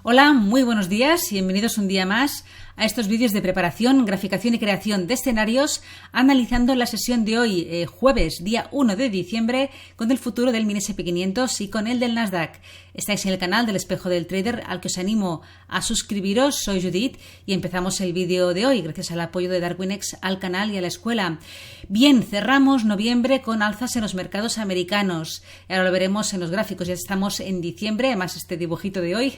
Hola, muy buenos días y bienvenidos un día más a estos vídeos de preparación, graficación y creación de escenarios, analizando la sesión de hoy, jueves, día 1 de diciembre, con el futuro del mini SP500 y con el del Nasdaq. Estáis en el canal del Espejo del Trader, al que os animo a suscribiros. Soy Judith y empezamos el vídeo de hoy, gracias al apoyo de Darwinex al canal y a la escuela. Bien, cerramos noviembre con alzas en los mercados americanos. Ahora lo veremos en los gráficos, ya estamos en diciembre, además este dibujito de hoy,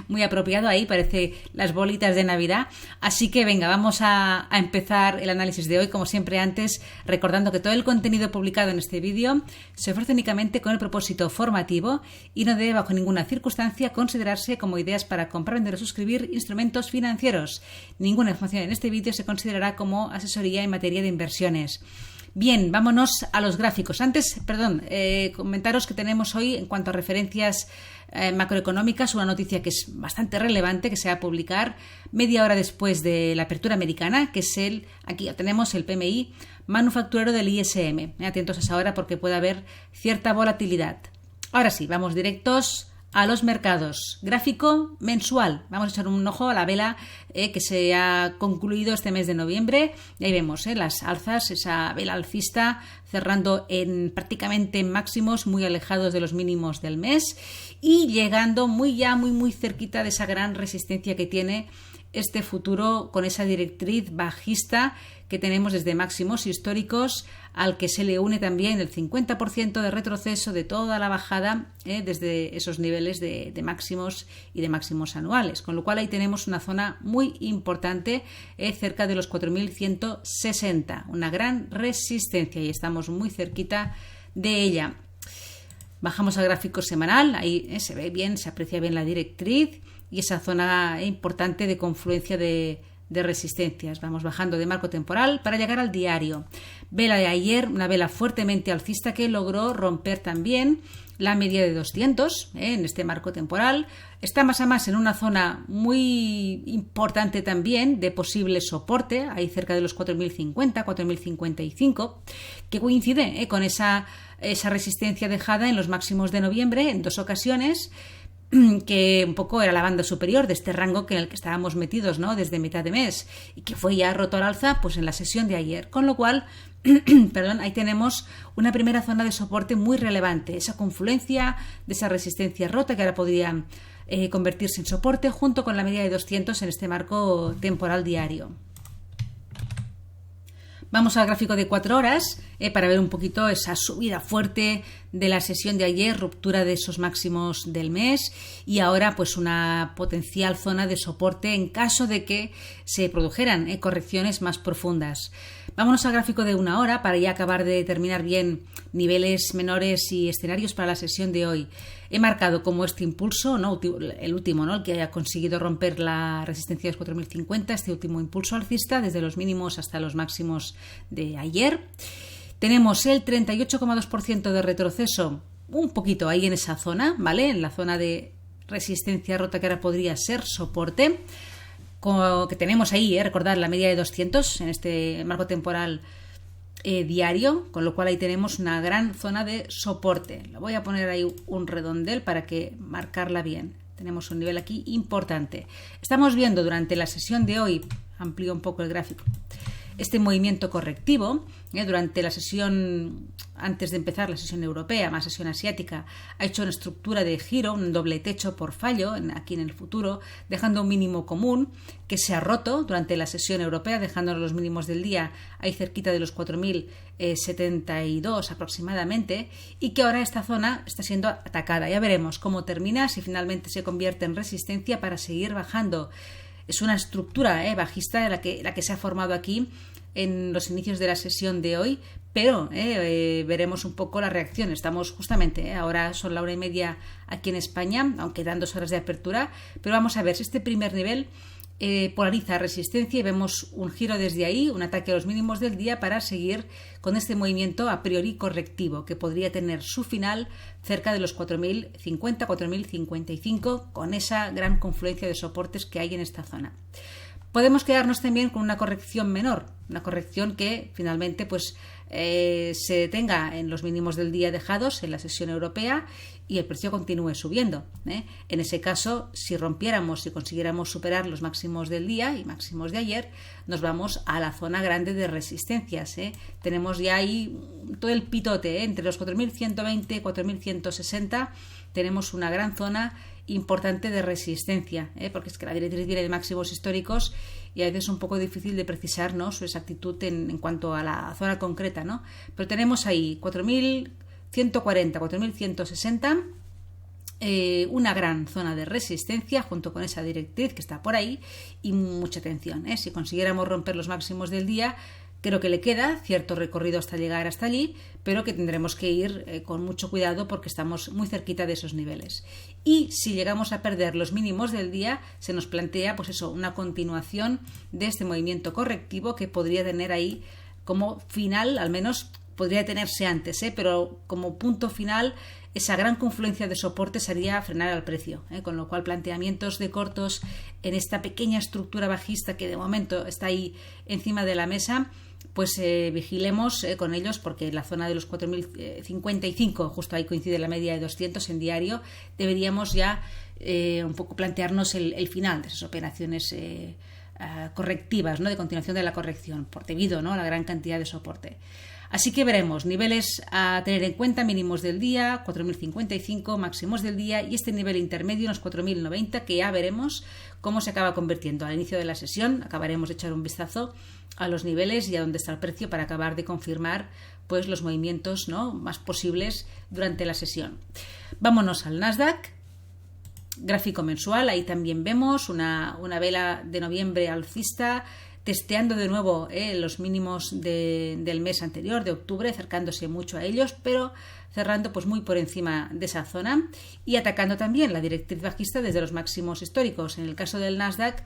muy apropiado ahí, parece las bolitas de Navidad. Así que venga, vamos a empezar el análisis de hoy, como siempre antes, recordando que todo el contenido publicado en este vídeo se ofrece únicamente con el propósito formativo y no debe bajo ninguna circunstancia considerarse como ideas para comprar, vender o suscribir instrumentos financieros. Ninguna información en este vídeo se considerará como asesoría en materia de inversiones. Bien, vámonos a los gráficos. Antes, comentaros que tenemos hoy en cuanto a referencias macroeconómicas una noticia que es bastante relevante, que se va a publicar media hora después de la apertura americana, que es aquí ya tenemos el PMI manufacturero del ISM. Atentos a esa hora porque puede haber cierta volatilidad. Ahora sí, vamos directos a los mercados. Gráfico mensual. Vamos a echar un ojo a la vela que se ha concluido este mes de noviembre. Y ahí vemos las alzas, esa vela alcista cerrando en prácticamente máximos muy alejados de los mínimos del mes y llegando muy cerquita de esa gran resistencia que tiene este futuro con esa directriz bajista que tenemos desde máximos históricos, al que se le une también el 50% de retroceso de toda la bajada desde esos niveles de máximos y de máximos anuales, con lo cual ahí tenemos una zona muy importante cerca de los 4.160, una gran resistencia y estamos muy cerquita de ella. Bajamos al gráfico semanal, ahí se ve bien, se aprecia bien la directriz y esa zona importante de confluencia de resistencias. Vamos bajando de marco temporal para llegar al diario. Vela de ayer, una vela fuertemente alcista que logró romper también la media de 200 en este marco temporal. Está más a más en una zona muy importante también de posible soporte, ahí cerca de los 4.050, 4.055, que coincide con esa resistencia dejada en los máximos de noviembre en dos ocasiones, que un poco era la banda superior de este rango en el que estábamos metidos, ¿no?, desde mitad de mes y que fue ya roto al alza pues en la sesión de ayer, con lo cual ahí tenemos una primera zona de soporte muy relevante, esa confluencia de esa resistencia rota que ahora podría convertirse en soporte junto con la media de 200 en este marco temporal diario. Vamos al gráfico de 4 horas para ver un poquito esa subida fuerte de la sesión de ayer, ruptura de esos máximos del mes y ahora pues una potencial zona de soporte en caso de que se produjeran correcciones más profundas. Vámonos al gráfico de 1 hora para ya acabar de determinar bien niveles menores y escenarios para la sesión de hoy. He marcado como este impulso, ¿no?, el último, ¿no?, el que haya conseguido romper la resistencia de los 4.050, este último impulso alcista desde los mínimos hasta los máximos de ayer. Tenemos el 38,2% de retroceso, un poquito ahí en esa zona, ¿vale?, en la zona de resistencia rota que ahora podría ser soporte, que tenemos ahí, recordar la media de 200 en este marco temporal diario, con lo cual ahí tenemos una gran zona de soporte. Le voy a poner ahí un redondel para que marcarla bien. Tenemos un nivel aquí importante. Estamos viendo durante la sesión de hoy, amplío un poco el gráfico, este movimiento correctivo. Durante la sesión, antes de empezar la sesión europea, más sesión asiática, ha hecho una estructura de giro, un doble techo por fallo aquí en el futuro, dejando un mínimo común que se ha roto durante la sesión europea, dejándonos los mínimos del día ahí cerquita de los 4.072 aproximadamente, y que ahora esta zona está siendo atacada. Ya veremos cómo termina, si finalmente se convierte en resistencia para seguir bajando. Es una estructura bajista la que se ha formado aquí en los inicios de la sesión de hoy, pero veremos un poco la reacción. Estamos justamente, ahora son la 1:30 aquí en España, aunque dan 2 horas de apertura, pero vamos a ver si este primer nivel polariza resistencia y vemos un giro desde ahí, un ataque a los mínimos del día para seguir con este movimiento a priori correctivo que podría tener su final cerca de los 4.050, 4.055 con esa gran confluencia de soportes que hay en esta zona. Podemos quedarnos también con una corrección menor, una corrección que finalmente pues se detenga en los mínimos del día dejados en la sesión europea y el precio continúe subiendo. En ese caso, si rompiéramos, si consiguiéramos superar los máximos del día y máximos de ayer, nos vamos a la zona grande de resistencias. Tenemos ya ahí todo el pitote, entre los 4.120 y 4.160 tenemos una gran zona importante de resistencia, porque es que la directriz viene de máximos históricos y a veces es un poco difícil de precisar, ¿no?, su exactitud en cuanto a la zona concreta, ¿no? Pero tenemos ahí 4.140, 4.160, una gran zona de resistencia junto con esa directriz que está por ahí y mucha atención. Si consiguiéramos romper los máximos del día, creo que le queda cierto recorrido hasta llegar hasta allí, pero que tendremos que ir con mucho cuidado porque estamos muy cerquita de esos niveles. Y si llegamos a perder los mínimos del día, se nos plantea pues eso, una continuación de este movimiento correctivo que podría tener ahí como final, al menos podría tenerse antes, pero como punto final esa gran confluencia de soportes haría frenar al precio, con lo cual planteamientos de cortos en esta pequeña estructura bajista que de momento está ahí encima de la mesa, pues vigilemos con ellos porque la zona de los 4.055, justo ahí coincide la media de 200 en diario, deberíamos ya un poco plantearnos el final de esas operaciones correctivas, ¿no?, de continuación de la corrección, debido, ¿no?, a la gran cantidad de soporte. Así que veremos niveles a tener en cuenta, mínimos del día, 4.055, máximos del día y este nivel intermedio, unos 4.090, que ya veremos cómo se acaba convirtiendo. Al inicio de la sesión acabaremos de echar un vistazo a los niveles y a dónde está el precio para acabar de confirmar pues los movimientos, ¿no?, más posibles durante la sesión. Vámonos al Nasdaq. Gráfico mensual, ahí también vemos una vela de noviembre alcista, testeando de nuevo los mínimos del mes anterior, de octubre, acercándose mucho a ellos, pero cerrando pues muy por encima de esa zona y atacando también la directriz bajista desde los máximos históricos. En el caso del Nasdaq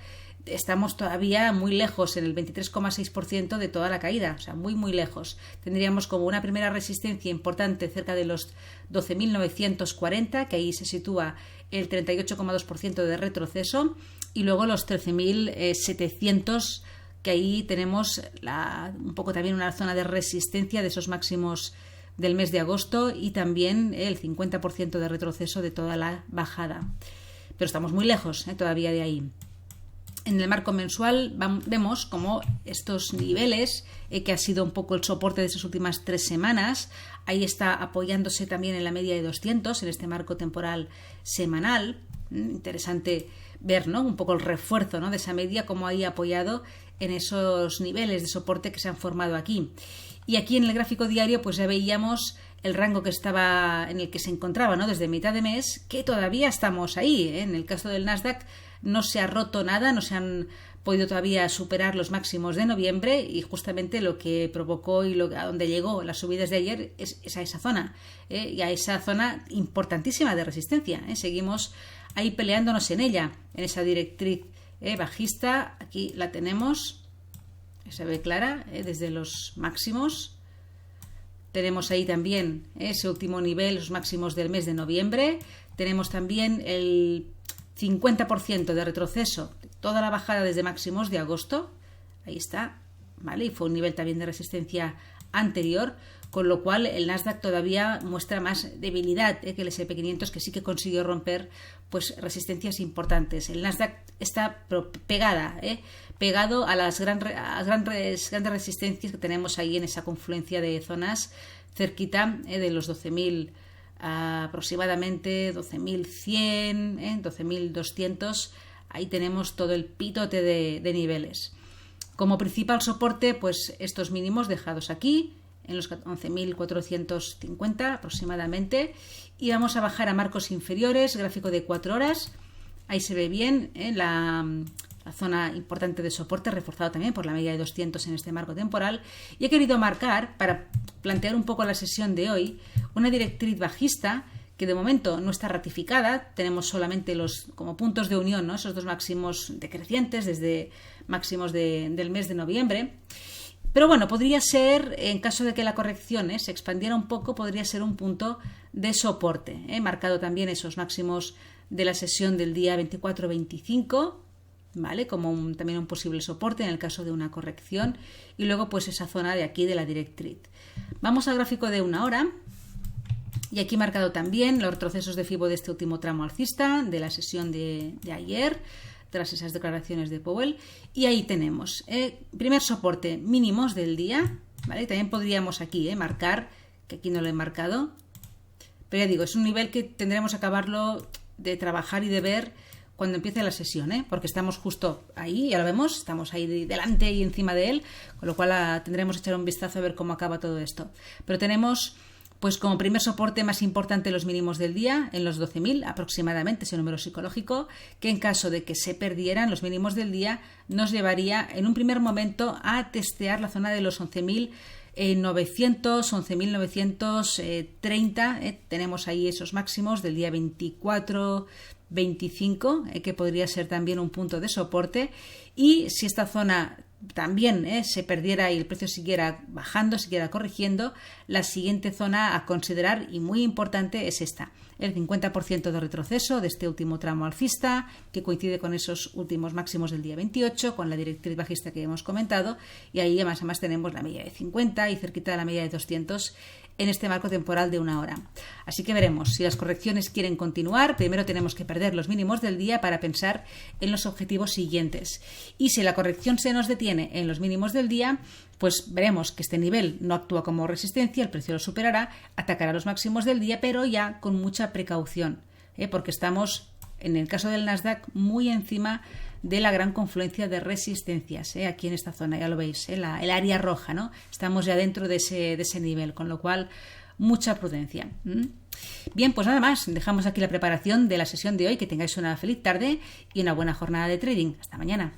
estamos todavía muy lejos, en el 23,6% de toda la caída, o sea, muy muy lejos. Tendríamos como una primera resistencia importante cerca de los 12.940, que ahí se sitúa el 38,2% de retroceso, y luego los 13.700, que ahí tenemos un poco también una zona de resistencia de esos máximos del mes de agosto y también el 50% de retroceso de toda la bajada. Pero estamos muy lejos todavía de ahí. En el marco mensual vemos como estos niveles, que ha sido un poco el soporte de estas últimas 3 semanas, ahí está apoyándose también en la media de 200, en este marco temporal semanal. Interesante ver, ¿no?, un poco el refuerzo, ¿no?, de esa media, como ahí apoyado en esos niveles de soporte que se han formado aquí. Y aquí en el gráfico diario pues ya veíamos el rango que estaba en el que se encontraba, ¿no?, desde mitad de mes, que todavía estamos ahí. En el caso del Nasdaq no se ha roto nada, no se han podido todavía superar los máximos de noviembre y justamente lo que provocó y a donde llegó las subidas de ayer es a esa zona, y a esa zona importantísima de resistencia. Seguimos ahí peleándonos en ella, en esa directriz bajista. Aquí la tenemos, se ve clara, desde los máximos. Tenemos ahí también ese último nivel, los máximos del mes de noviembre. Tenemos también el 50% de retroceso de toda la bajada desde máximos de agosto. Ahí está, ¿vale? Y fue un nivel también de resistencia anterior, con lo cual el Nasdaq todavía muestra más debilidad que el S&P 500, que sí que consiguió romper pues resistencias importantes. El Nasdaq está pegado a las grandes resistencias que tenemos ahí en esa confluencia de zonas cerquita de los 12.000, aproximadamente 12.100, 12.200. Ahí tenemos todo el pitote de niveles. Como principal soporte, pues estos mínimos dejados aquí, en los 11.450 aproximadamente, y vamos a bajar a marcos inferiores, gráfico de 4 horas. Ahí se ve bien la zona importante de soporte, reforzado también por la media de 200 en este marco temporal, y he querido marcar, para plantear un poco la sesión de hoy, una directriz bajista que de momento no está ratificada. Tenemos solamente como puntos de unión, ¿no?, esos dos máximos decrecientes desde máximos del mes de noviembre. Pero bueno, podría ser, en caso de que la corrección se expandiera un poco, podría ser un punto de soporte, marcado también esos máximos de la sesión del día 24-25, ¿vale? Como también un posible soporte en el caso de una corrección, y luego pues esa zona de aquí de la directriz. Vamos al gráfico de 1 hora. Y aquí he marcado también los retrocesos de FIBO de este último tramo alcista de la sesión de ayer, tras esas declaraciones de Powell. Y ahí tenemos primer soporte, mínimos del día, ¿vale? También podríamos aquí marcar, que aquí no lo he marcado, pero ya digo, es un nivel que tendremos que acabarlo de trabajar y de ver cuando empiece la sesión, porque estamos justo ahí, ya lo vemos, estamos ahí delante y encima de él, con lo cual tendremos que echar un vistazo a ver cómo acaba todo esto. Pero tenemos pues como primer soporte más importante los mínimos del día, en los 12.000 aproximadamente, ese número psicológico, que en caso de que se perdieran los mínimos del día, nos llevaría en un primer momento a testear la zona de los 11.900, 11.930. Tenemos ahí esos máximos del día 24, 25, que podría ser también un punto de soporte. Y si esta zona también se perdiera y el precio siguiera bajando, siguiera corrigiendo, la siguiente zona a considerar, y muy importante, es esta, el 50% de retroceso de este último tramo alcista, que coincide con esos últimos máximos del día 28, con la directriz bajista que hemos comentado, y ahí además tenemos la media de 50 y cerquita de la media de 200 en este marco temporal de 1 hora. Así que veremos si las correcciones quieren continuar. Primero tenemos que perder los mínimos del día para pensar en los objetivos siguientes. Y si la corrección se nos detiene en los mínimos del día, pues veremos que este nivel no actúa como resistencia, el precio lo superará, atacará los máximos del día, pero ya con mucha precaución, porque estamos, en el caso del Nasdaq, muy encima de la gran confluencia de resistencias, aquí en esta zona, ya lo veis, el área roja, ¿no? Estamos ya dentro de ese nivel, con lo cual mucha prudencia. Bien, pues nada más, dejamos aquí la preparación de la sesión de hoy. Que tengáis una feliz tarde y una buena jornada de trading. Hasta mañana.